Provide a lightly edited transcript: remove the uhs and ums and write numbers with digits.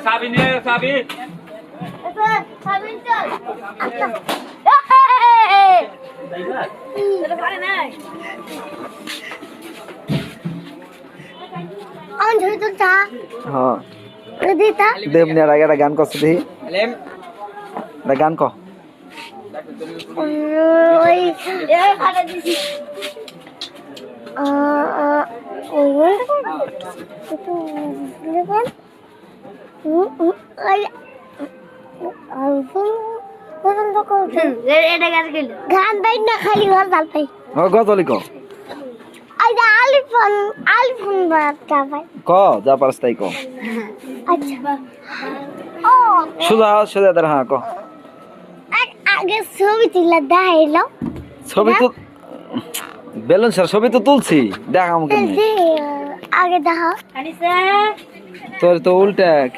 সাবি নিয়ে সাবি সাবিন চল আন ধরে তো চা হ্যাঁ দিতা দেবনি আর আগে একটা গান করছে দেখি একটা গান কর ওই এ ফাটা দিছি ওই গান পাই না খালি ঘর জাল পাই ও গজলি ক আলিফোন আলিফোন বাচ্চা পাই ক যা পারস তাই ক আচ্ছা ও সোজা সোজা দাঁড়া হ্যাঁ ক আগে ছবি তুলে দেখাইলো ছবি তো বেলুন স্যার ছবি তো তুলছি দেখ আমাকে আগে দেখা তোর তো উল্টা